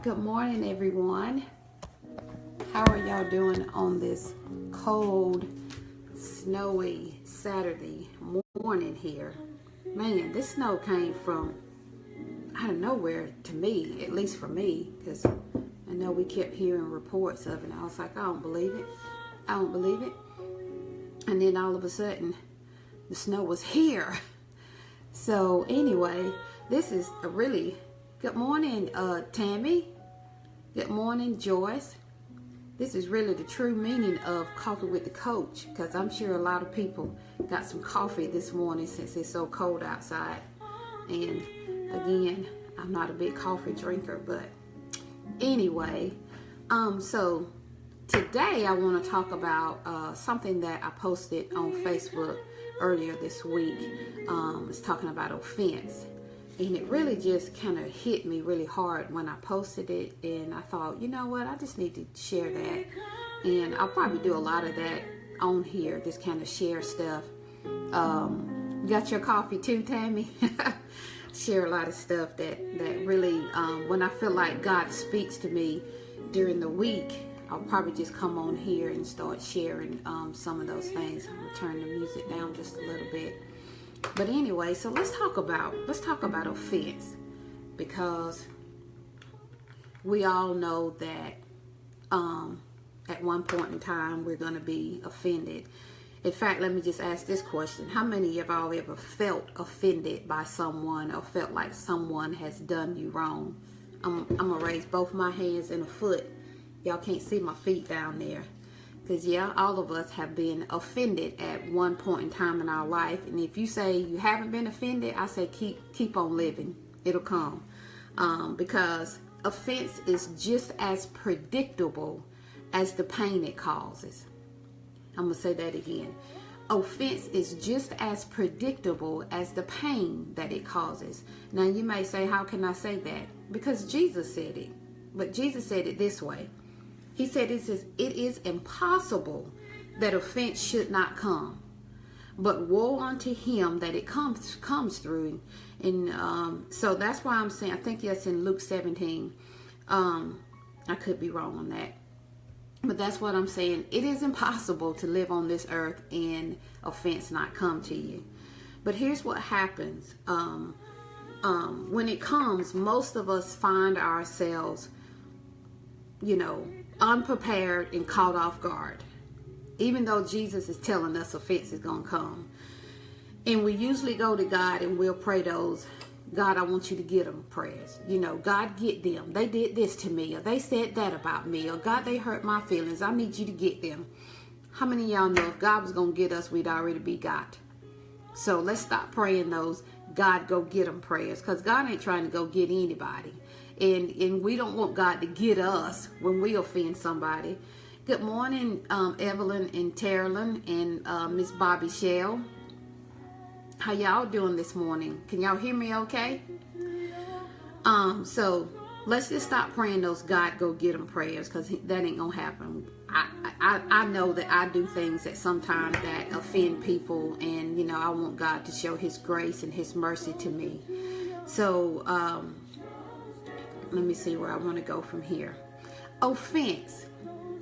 Good morning, everyone. How are y'all doing on this cold, snowy Saturday morning here? Man, this snow came from out of nowhere to me, at least for me, because I know we kept hearing reports of it. I was like, I don't believe it. I don't believe it. And then all of a sudden, the snow was here. So anyway, this is a really good morning, Tammy. Good morning, Joyce. This is really the true meaning of coffee with the coach, because I'm sure a lot of people got some coffee this morning since it's so cold outside. And again, I'm not a big coffee drinker, but anyway, so today I want to talk about something that I posted on Facebook earlier this week. It's talking about offense. And it really just kind of hit me really hard when I posted it. And I thought, you know what, I just need to share that. And I'll probably do a lot of that on here, just kind of share stuff. Got your coffee too, Tammy? Share a lot of stuff that really, when I feel like God speaks to me during the week, I'll probably just come on here and start sharing some of those things. I'm gonna turn the music down just a little bit. But anyway, so let's talk about offense, because we all know that at one point in time we're going to be offended. In fact, let me just ask this question: how many of y'all ever felt offended by someone, or felt like someone has done you wrong? I'm gonna raise both my hands and a foot. Y'all can't see my feet down there. Because, yeah, all of us have been offended at one point in time in our life. And if you say you haven't been offended, I say keep on living. It'll come. Because offense is just as predictable as the pain it causes. I'm going to say that again. Offense is just as predictable as the pain that it causes. Now, you may say, how can I say that? Because Jesus said it. But Jesus said it this way. He said it is impossible that offense should not come, but woe unto him that it comes through. And so that's why I'm saying, I think that's in Luke 17. I could be wrong on that, but that's what I'm saying. It is impossible to live on this earth and offense not come to you. But here's what happens. When it comes, most of us find ourselves, unprepared and caught off guard, even though Jesus is telling us offense is going to come. And we usually go to God and we'll pray those, God, I want you to get them prayers. God, get them. They did this to me, or they said that about me, or God, they hurt my feelings. I need you to get them. How many of y'all know if God was going to get us, we'd already be got? So let's stop praying those God go get them prayers, because God ain't trying to go get anybody. And we don't want God to get us when we offend somebody. Good morning, Evelyn and Terrelyn and Miss Bobby Shell. How y'all doing this morning? Can y'all hear me okay? So let's just stop praying those God go get them prayers, because that ain't gonna happen. I know that I do things that sometimes that offend people, and I want God to show his grace and his mercy to me. So let me see where I want to go from here. Offense,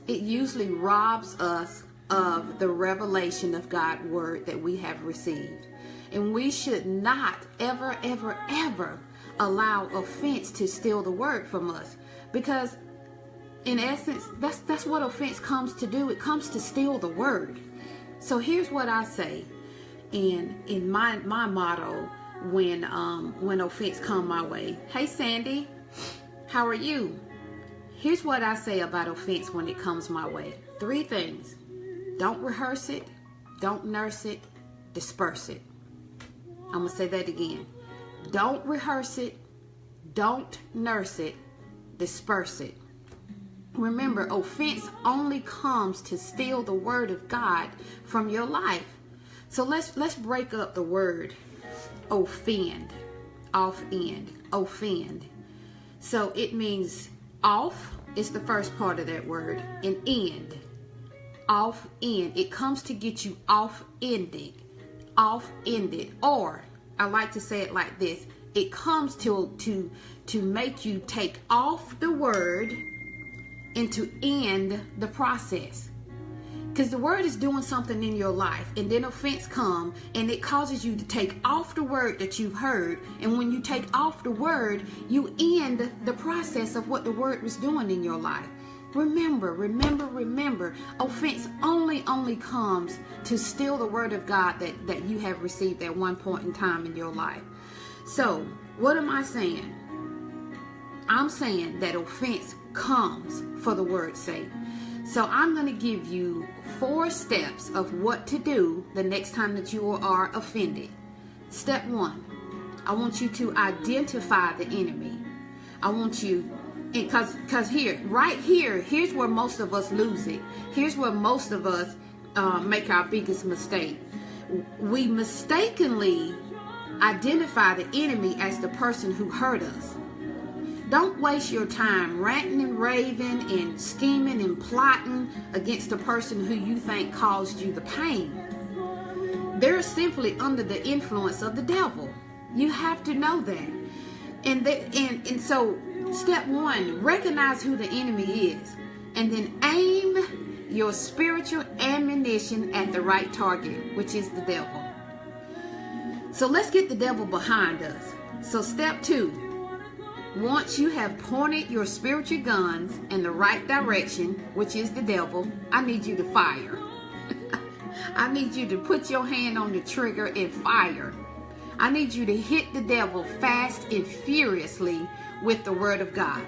it usually robs us of the revelation of God's word that we have received. And we should not ever, ever, ever allow offense to steal the word from us. Because in essence, that's what offense comes to do. It comes to steal the word. So here's what I say in my motto when offense come my way. Hey, Sandy. How are you? Here's what I say about offense when it comes my way. 3 things. Don't rehearse it. Don't nurse it. Disperse it. I'm going to say that again. Don't rehearse it. Don't nurse it. Disperse it. Remember, offense only comes to steal the word of God from your life. So let's break up the word offend. Offend. So it means off is the first part of that word, and end. Off end. It comes to get you off-ended. Or I like to say it like this: it comes to make you take off the word and to end the process. Because the word is doing something in your life, and then offense comes and it causes you to take off the word that you've heard. And when you take off the word, you end the process of what the word was doing in your life. Remember, offense only comes to steal the word of God that you have received at one point in time in your life. So, what am I saying? I'm saying that offense comes for the word's sake. So I'm going to give you 4 steps of what to do the next time that you are offended. Step 1, I want you to identify the enemy. I want you, because here's where most of us lose it. Here's where most of us make our biggest mistake. We mistakenly identify the enemy as the person who hurt us. Don't waste your time ranting and raving and scheming and plotting against the person who you think caused you the pain. They're simply under the influence of the devil. You have to know that. And so step 1, recognize who the enemy is, and then aim your spiritual ammunition at the right target, which is the devil. So let's get the devil behind us. So step 2, once you have pointed your spiritual guns in the right direction, which is the devil, I need you to fire. I need you to put your hand on the trigger and fire. I need you to hit the devil fast and furiously with the word of God.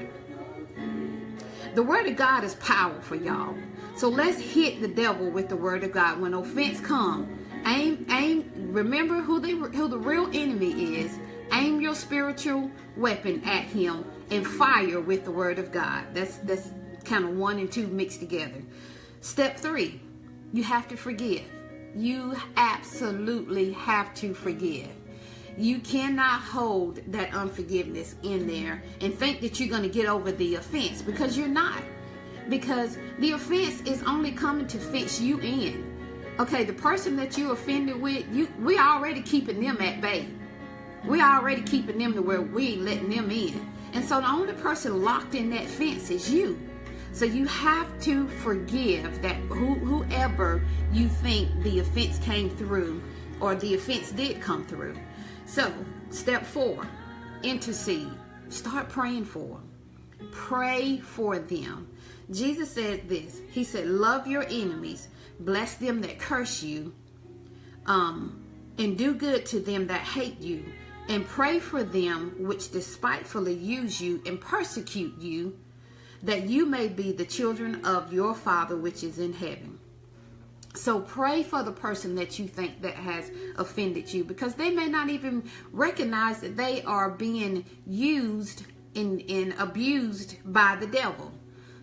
The word of God is powerful, y'all. So let's hit the devil with the word of God. When offense comes, remember who the real enemy is. Aim your spiritual weapon at him and fire with the word of God. That's kind of 1 and 2 mixed together. Step 3, you have to forgive. You absolutely have to forgive. You cannot hold that unforgiveness in there and think that you're going to get over the offense, because you're not. Because the offense is only coming to fix you in. Okay, the person that you offended with, we already keeping them at bay. We already keeping them to where we ain't letting them in. And so the only person locked in that fence is you. So you have to forgive that whoever you think the offense came through or the offense did come through. So step 4, intercede. Start praying for them. Pray for them. Jesus said this. He said, love your enemies, bless them that curse you, and do good to them that hate you, and pray for them which despitefully use you and persecute you, that you may be the children of your Father which is in heaven. So pray for the person that you think that has offended you, because they may not even recognize that they are being used and abused by the devil.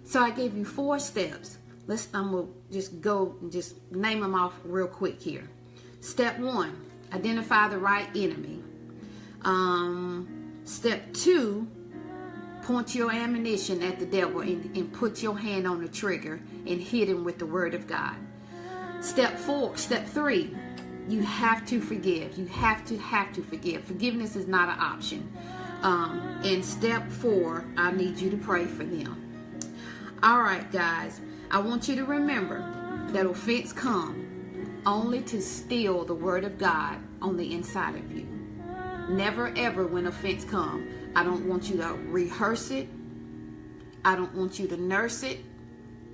So I gave you 4 steps. I'm going to just name them off real quick here. Step 1, identify the right enemy. Step 2, point your ammunition at the devil and put your hand on the trigger and hit him with the word of God. Step 3, you have to forgive. You have to forgive. Forgiveness is not an option. And step 4, I need you to pray for them. All right, guys, I want you to remember that offense comes only to steal the word of God on the inside of you. Never ever, when offense comes, I don't want you to rehearse it. I don't want you to nurse it.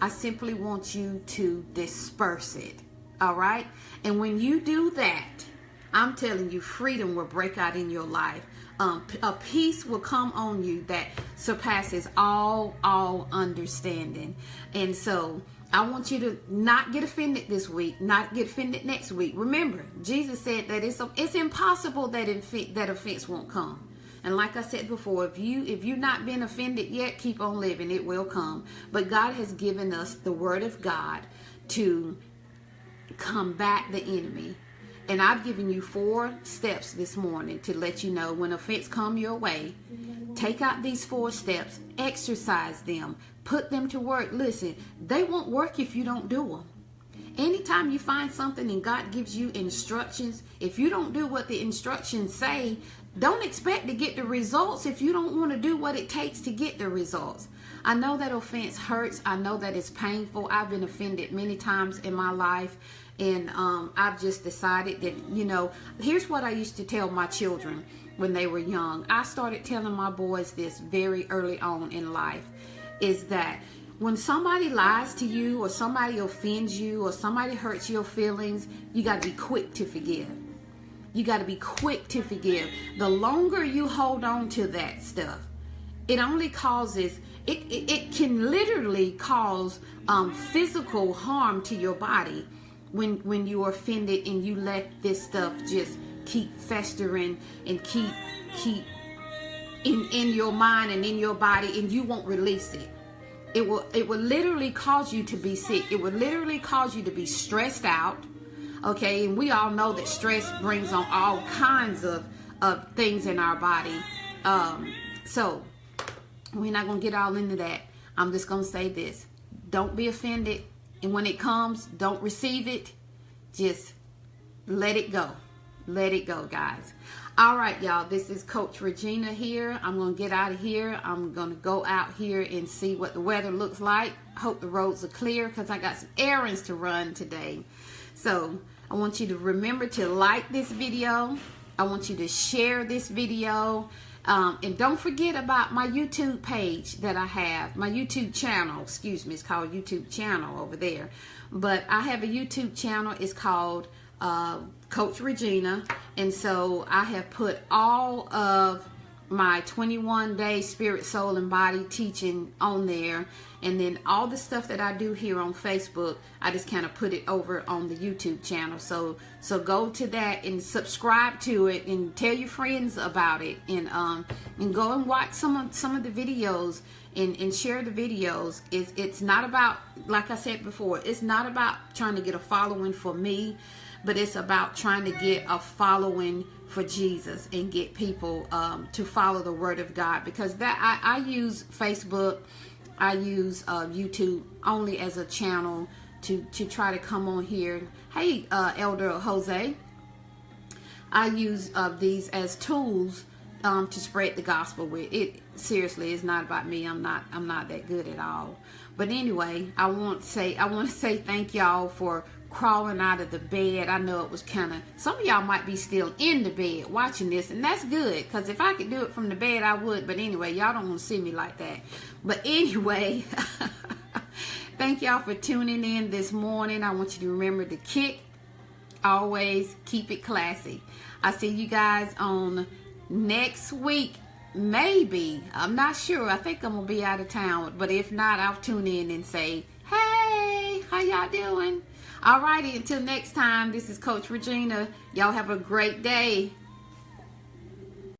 I simply want you to disperse it. All right? And when you do that, I'm telling you, freedom will break out in your life. A peace will come on you that surpasses all understanding. And so I want you to not get offended this week, not get offended next week. Remember, Jesus said that it's impossible that offense won't come. And like I said before, if you've not been offended yet, keep on living. It will come. But God has given us the word of God to combat the enemy. And I've given you 4 steps this morning to let you know when offense come your way. Take out these 4 steps, exercise them, put them to work. Listen, they won't work if you don't do them. Anytime you find something and God gives you instructions, if you don't do what the instructions say, Don't expect to get the results if you don't want to do what it takes to get the results. I know that offense hurts. I know that it's painful. I've been offended many times in my life. And I've just decided that, you know, here's what I used to tell my children when they were young. I started telling my boys this very early on in life, is that when somebody lies to you or somebody offends you or somebody hurts your feelings, you got to be quick to forgive. You got to be quick to forgive. The longer you hold on to that stuff, it only causes, it can literally cause physical harm to your body when you're offended and you let this stuff just keep festering and keep in your mind and in your body, and you won't release it. It will literally cause you to be sick. It will literally cause you to be stressed out. Okay, and we all know that stress brings on all kinds of things in our body. So we're not going to get all into that. I'm just going to say this. Don't be offended. And when it comes, don't receive it. Just let it go. Let it go, guys. All right, y'all. This is Coach Regina here. I'm going to get out of here. I'm going to go out here and see what the weather looks like. I hope the roads are clear because I got some errands to run today. So I want you to remember to like this video. I want you to share this video. And don't forget about my YouTube page that I have. My YouTube channel, excuse me, it's called YouTube channel over there. But I have a YouTube channel. It's called Coach Regina. And so I have put all of my 21-day spirit, soul, and body teaching on there. And then all the stuff that I do here on Facebook, I just kind of put it over on the YouTube channel. So go to that and subscribe to it and tell your friends about it, and go and watch some of the videos and share the videos. It's not about, like I said before, it's not about trying to get a following for me, but it's about trying to get a following for Jesus and get people to follow the Word of God. Because that I use Facebook, I use YouTube only as a channel to try to come on here. Hey, Elder Jose, I use these as tools to spread the gospel with. It seriously is not about me. I'm not that good at all. But anyway, I want to say thank y'all for crawling out of the bed. I know it was kind of, some of y'all might be still in the bed watching this, and that's good, because if I could do it from the bed, I would. But anyway, y'all don't want to see me like that. But anyway, thank y'all for tuning in this morning. I want you to remember to kick, always keep it classy. I see you guys on next week. Maybe, I'm not sure. I think I'm gonna be out of town, but if not, I'll tune in and say, hey, how y'all doing? Alrighty, until next time, this is Coach Regina. Y'all have a great day.